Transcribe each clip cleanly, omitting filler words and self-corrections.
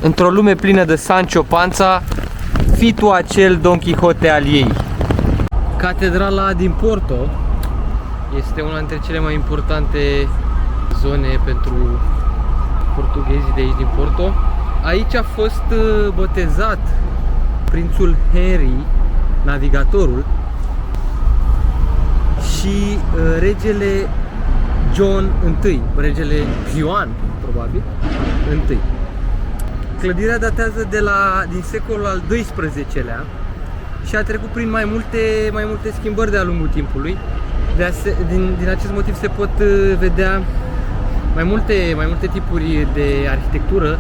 Într-o lume plină de Sancho Panza, fii tu acel Don Quixote al ei. Catedrala din Porto este una dintre cele mai importante zone pentru portughezii de aici din Porto. Aici a fost botezat prințul Henry, navigatorul, și regele John I, regele Ioan, probabil, I. Clădirea datează din secolul al XII-lea și a trecut prin mai multe schimbări de-a lungul timpului. Din acest motiv se pot vedea mai multe tipuri de arhitectură,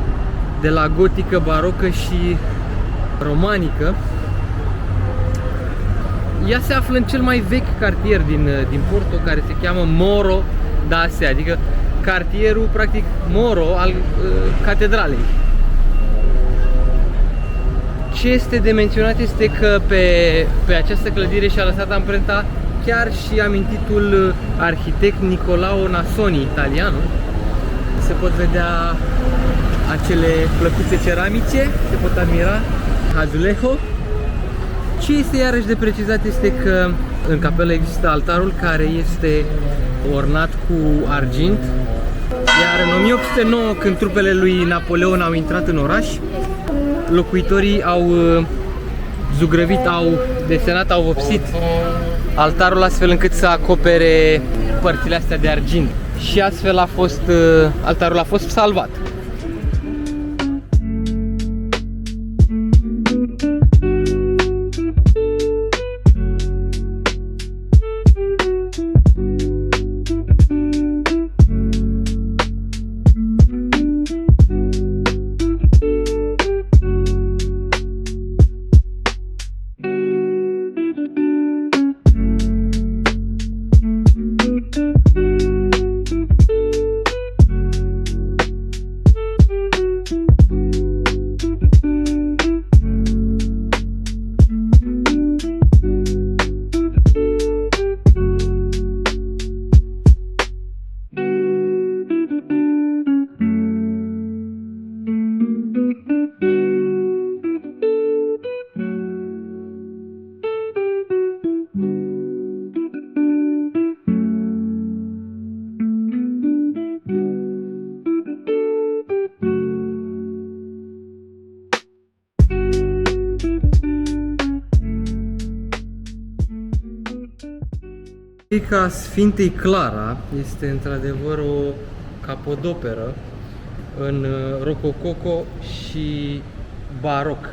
de la gotică, barocă și romanică. Ea se află în cel mai vechi cartier din Porto, care se cheamă Moro da Sé, adică cartierul practic Moro al catedralei. Ce este de menționat este că pe această clădire și-a lăsat amprenta chiar și amintitul arhitect Nicolao Nasoni, italian. Se pot vedea acele plăcuțe ceramice, se pot admira azulejo. Ce este iarăși de precizat este că în capelă există altarul care este ornat cu argint, iar în 1809, când trupele lui Napoleon au intrat în oraș, locuitorii au zugrăvit, au desenat, au vopsit altarul astfel încât să acopere părțile astea de argint și astfel altarul a fost salvat. Biserica Sfintei Clara este într-adevăr o capodoperă în rococo și baroc.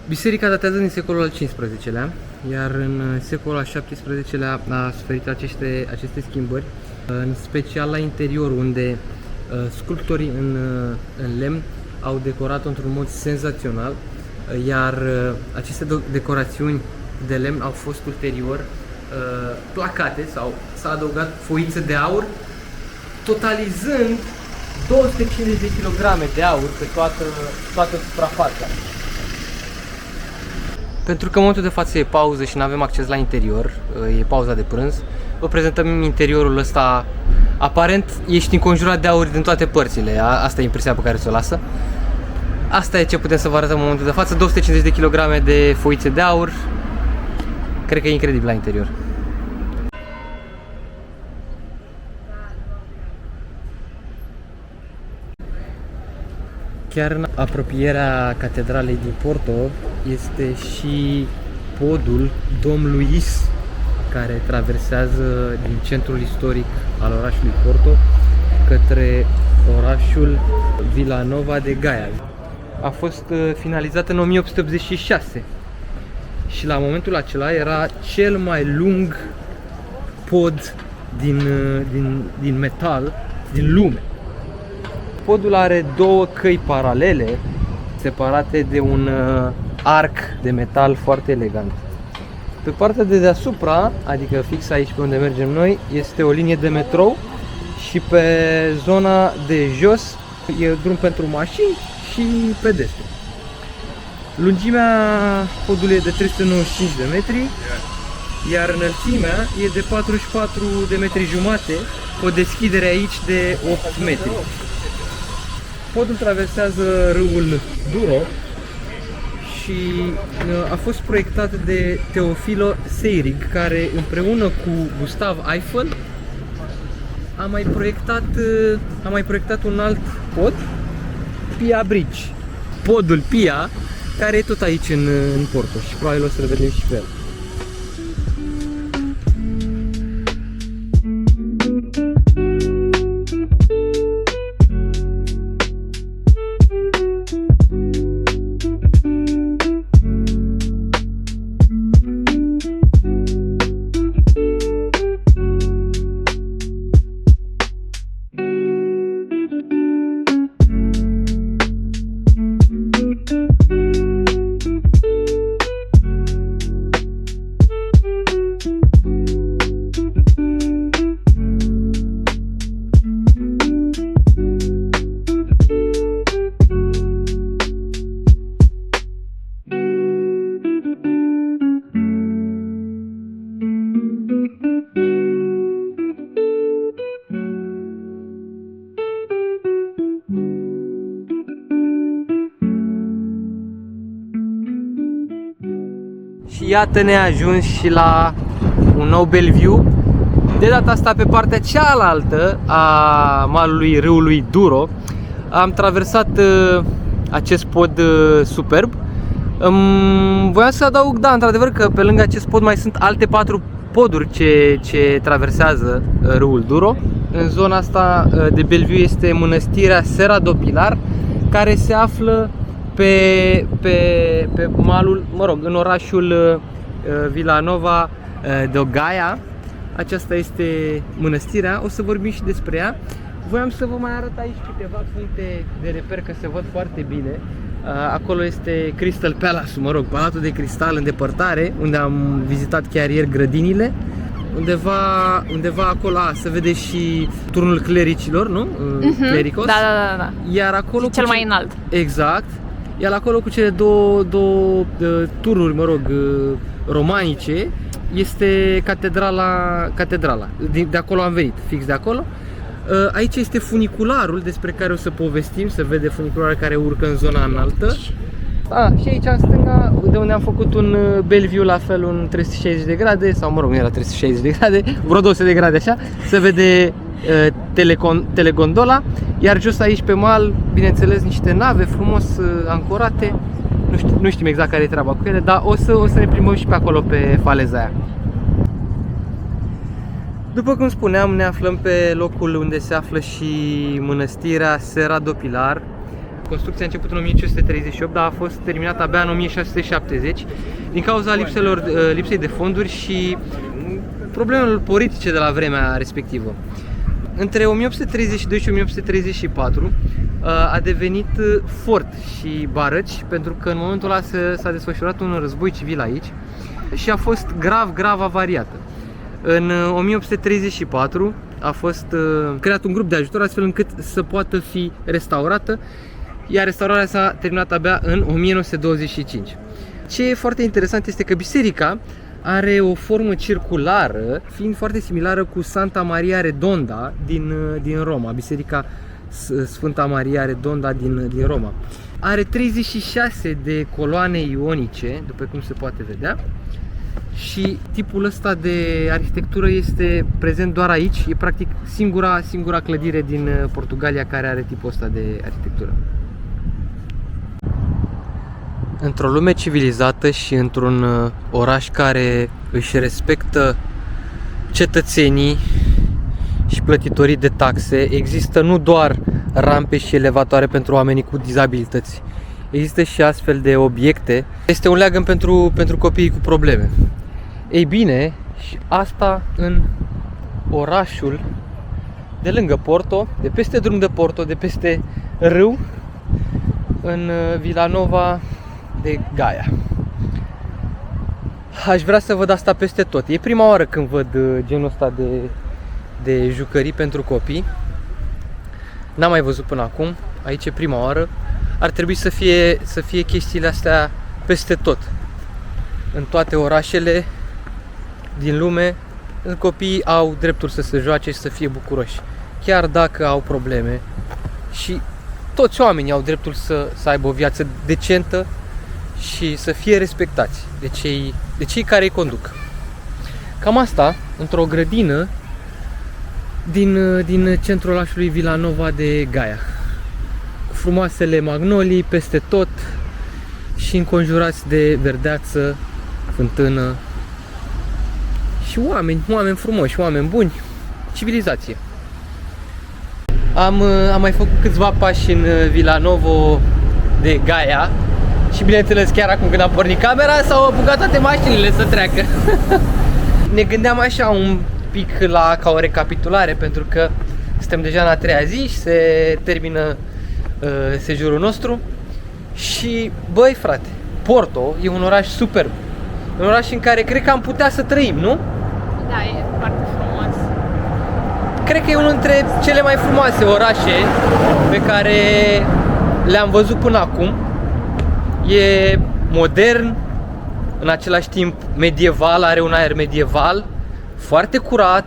Biserica datează din secolul al XV-lea, iar în secolul al XVII-lea a suferit aceste schimbări, în special la interior, unde sculptorii în lemn au decorat într-un mod senzațional, iar aceste decorațiuni de lemn au fost ulterior placate sau s-a adăugat foiță de aur, totalizând 250 de kilograme de aur pe toată suprafața. Pentru că în momentul de față e pauză și nu avem acces la interior, e pauza de prânz, vă prezentăm interiorul ăsta. Aparent ești înconjurat de aur din toate părțile, asta e impresia pe care ți-o lasă. Asta e ce putem să vă arătăm în momentul de față, 250 de kilograme de foițe de aur. Cred că e incredibil la interior. Chiar în apropierea catedralei din Porto este și podul Dom Luis, care traversează din centrul istoric al orașului Porto către orașul Vilanova de Gaia. A fost finalizat în 1886 și la momentul acela era cel mai lung pod din metal din lume. Podul are două căi paralele, separate de un arc de metal foarte elegant. Pe partea de deasupra, adică fix aici pe unde mergem noi, este o linie de metrou și pe zona de jos e drum pentru mașini și pedestri. Lungimea podului e de 395 de metri, iar înălțimea e de 44 de metri jumate, cu o deschidere aici de 8 metri. Podul traversează râul Duro și a fost proiectat de Teofilo Seyrig, care împreună cu Gustav Eiffel a mai proiectat un alt pod, Pia Bridge. Podul Pia, care e tot aici în Porto și probabil o să-l vedem și pe el. Și iată ne ajuns și la un nou Bellevue, de data asta pe partea cealaltă a malului râului Douro. Am traversat acest pod superb. Voiam să adaug, da, într-adevăr că pe lângă acest pod mai sunt alte 4 poduri ce traversează râul Douro. În zona asta de Bellevue este mănăstirea Serra do Pilar, care se află pe malul, mă rog, în orașul Vilanova de Gaia. Aceasta este mănăstirea, o să vorbim și despre ea. Voiam să vă mai arăt aici câteva puncte de reper, că se văd foarte bine. Acolo este Crystal Palace, mă rog, Palatul de Cristal în depărtare, unde am vizitat chiar ieri grădinile. Undeva acolo se vede și turnul clericilor, nu? Clericos. Da. Iar acolo cel mai înalt. Exact. Iar acolo cu cele două turnuri, mă rog, romanice, este catedrala. De acolo am venit, fix de acolo. Aici este funicularul despre care o să povestim, se vede funicularul care urcă în zona înaltă. Și aici în stânga, de unde am făcut un Bellevue, la fel un 360 de grade, sau mă rog, nu era 360 de grade, vreo 200 de grade așa, se vede telegondola, iar jos aici pe mal, bineînțeles, niște nave frumos ancorate. Nu știm exact care e treaba cu ele, dar o să ne plimbăm și pe acolo, pe faleza aia. După cum spuneam, ne aflăm pe locul unde se află și mănăstirea Serra do Pilar. Construcția a început în 1538, dar a fost terminată abia în 1670 din cauza lipsei de fonduri și problemelor politice de la vremea respectivă. Între 1832 și 1834 a devenit fort și barăci, pentru că în momentul ăla s-a desfășurat un război civil aici și a fost grav avariată. În 1834 a fost creat un grup de ajutor astfel încât să poată fi restaurată, iar restaurarea s-a terminat abia în 1925. Ce e foarte interesant este că biserica are o formă circulară, fiind foarte similară cu Santa Maria Redonda din Roma, biserica Sfânta Maria Redonda din Roma. Are 36 de coloane ionice, după cum se poate vedea, și tipul ăsta de arhitectură este prezent doar aici, e practic singura clădire din Portugalia care are tipul ăsta de arhitectură. Într-o lume civilizată și într-un oraș care își respectă cetățenii și plătitorii de taxe, există nu doar rampe și elevatoare pentru oamenii cu dizabilități, există și astfel de obiecte. Este un leagăn pentru copiii cu probleme. Ei bine, și asta în orașul de lângă Porto, de peste drum de Porto, de peste râu, în Vilanova de Gaia. Aș vrea să văd asta peste tot. E prima oară când văd genul ăsta de jucării pentru copii. N-am mai văzut până acum. Aici e prima oară. Ar trebui să fie chestiile astea peste tot. În toate orașele din lume, copiii au dreptul să se joace și să fie bucuroși, chiar dacă au probleme. Și toți oamenii au dreptul să aibă o viață decentă și să fie respectați de cei care îi conduc. Cam asta, într-o grădină din centrul orașului Vilanova de Gaia, cu frumoasele magnolii peste tot și înconjurați de verdeață, fântână și oameni frumoși, oameni buni, civilizație. Am mai făcut câțiva pași în Vilanova de Gaia și bineînțeles chiar acum când am pornit camera s-au apucat toate mașinile să treacă. Ne gândeam așa un pic ca o recapitulare, pentru că suntem deja în a treia zi și se termină sejurul nostru. Și băi frate, Porto e un oraș superb, un oraș în care cred că am putea să trăim, nu? Da, e foarte frumos. Cred că e unul dintre cele mai frumoase orașe pe care le-am văzut până acum. E modern, în același timp medieval, are un aer medieval, foarte curat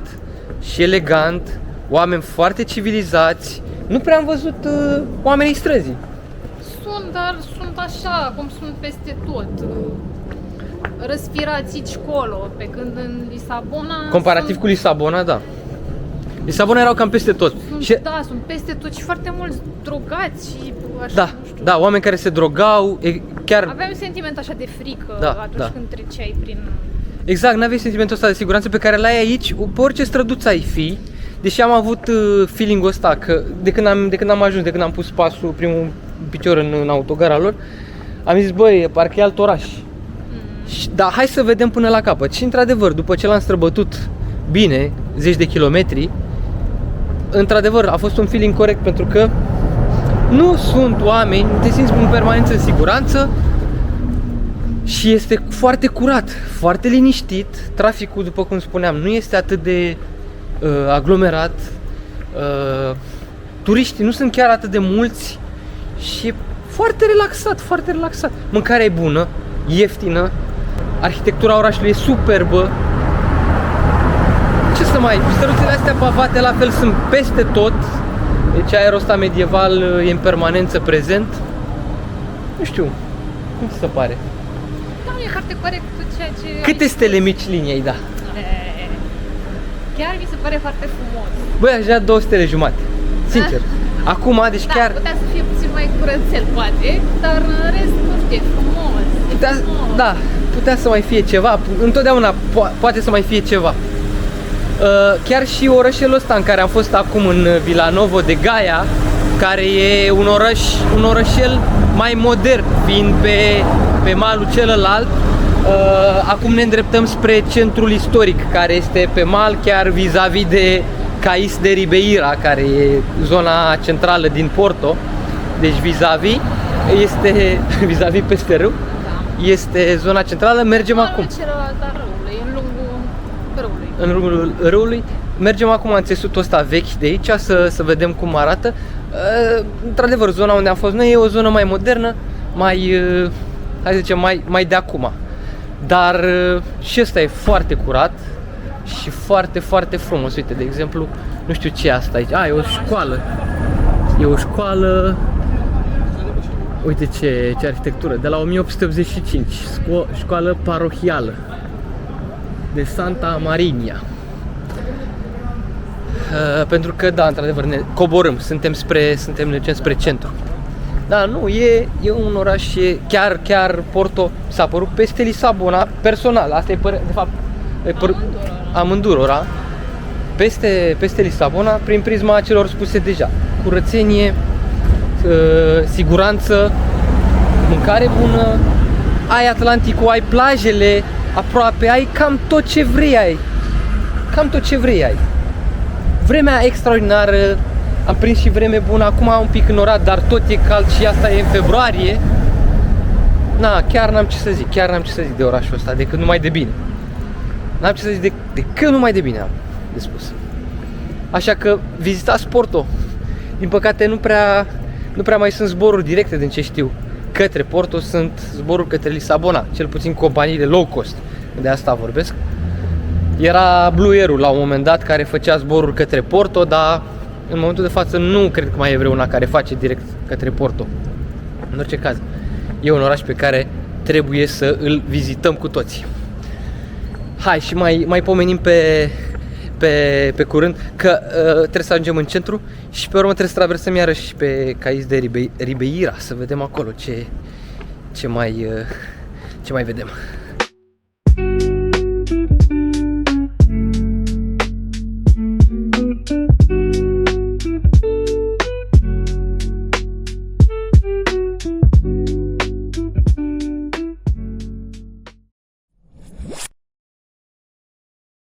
și elegant, oameni foarte civilizați. Nu prea am văzut oamenii străzii. Dar sunt așa, cum sunt peste tot. Răsfirați aici colo, pe când în Lisabona... Comparativ cu Lisabona, da. Lisabona erau cam peste tot. Sunt peste tot și foarte mulți drogați și așa, da, nu știu. Da, oameni care se drogau, chiar... Aveam un sentiment așa de frică atunci când treceai prin... Exact, n-aveai sentimentul ăsta de siguranță pe care l-ai aici, pe orice străduță ai fi. Deși am avut feeling-ul ăsta că de când am ajuns, de când am pus pasul, primul picior în autogara lor, am zis, băi, parcă e alt oraș. Dar hai să vedem până la capăt. Și într-adevăr, după ce l-am străbătut bine, zeci de kilometri, într-adevăr a fost un feeling corect, pentru că nu sunt oameni, te simți în permanență în siguranță și este foarte curat, foarte liniștit. Traficul, după cum spuneam, nu este atât de aglomerat, turiștii nu sunt chiar atât de mulți și e foarte relaxat, foarte relaxat. Mâncarea e bună, ieftină, arhitectura orașului e superbă. Ce să mai, străduțele astea pavate la fel sunt peste tot, deci aerul ăsta medieval e în permanență prezent. Nu știu, cum ți se pare? Da, e foarte corect ceea ce... Câte stele mici liniei, da? Chiar mi se pare foarte frumos. Băi, aș da 2 stele jumate, sincer. Acum, deci da, chiar... putea să fie puțin mai curățel, poate, dar în rest, nu știu, e frumos. Frumos. Da, putea să mai fie ceva, întotdeauna poate să mai fie ceva. Chiar și orășelul ăsta în care am fost acum, în Vilanova de Gaia, care e un orășel mai modern, fiind pe malul celălalt. Acum ne îndreptăm spre centrul istoric, care este pe mal, chiar vis-a-vis de Cais de Ribeira, care e zona centrală din Porto. Deci vis-a-vis este vis-a-vis peste râu. Da. Este zona centrală, mergem acum. Celălalt al râului, în lungul râului. În lungul râului. Mergem acum în țesutul ăsta vechi de aici să vedem cum arată. Într-adevăr, zona unde am fost noi e o zonă mai modernă, mai, hai să zicem, mai de acum. Dar și ăsta e foarte curat și foarte, foarte frumos. Uite, de exemplu, nu știu ce e asta aici. E o școală. E o școală. Uite ce arhitectură. De la 1885. Școală parohială de Santa Marinia. Pentru că, da, într-adevăr, ne coborâm. Suntem spre centru. Da, nu, e un oraș, chiar Porto s-a părut peste Lisabona, personal, asta e de fapt amândurora, peste Lisabona, prin prisma celor spuse deja. Curățenie, siguranță, mâncare bună, ai Atlanticul, ai plajele aproape, ai cam tot ce vrei ai. Cam tot ce vrei ai. Vremea extraordinară. Am prins și vreme bună, acum un pic înorat, dar tot e cald și asta e în februarie. Chiar n-am ce să zic, de orașul ăsta, decât numai de bine. N-am ce să zic decât numai de bine am de spus. Așa că vizitați Porto. Din păcate nu prea mai sunt zboruri directe, din ce știu, către Porto, sunt zboruri către Lisabona, cel puțin companiile low cost, de asta vorbesc. Era Blue Air-ul la un moment dat care făcea zboruri către Porto, dar în momentul de față nu cred că mai e vreuna care face direct către Porto. În orice caz, e un oraș pe care trebuie să îl vizităm cu toții. Hai și mai pomenim pe curând că trebuie să ajungem în centru și pe urmă trebuie să traversăm iarăși pe Cais de Ribeira să vedem acolo ce mai vedem.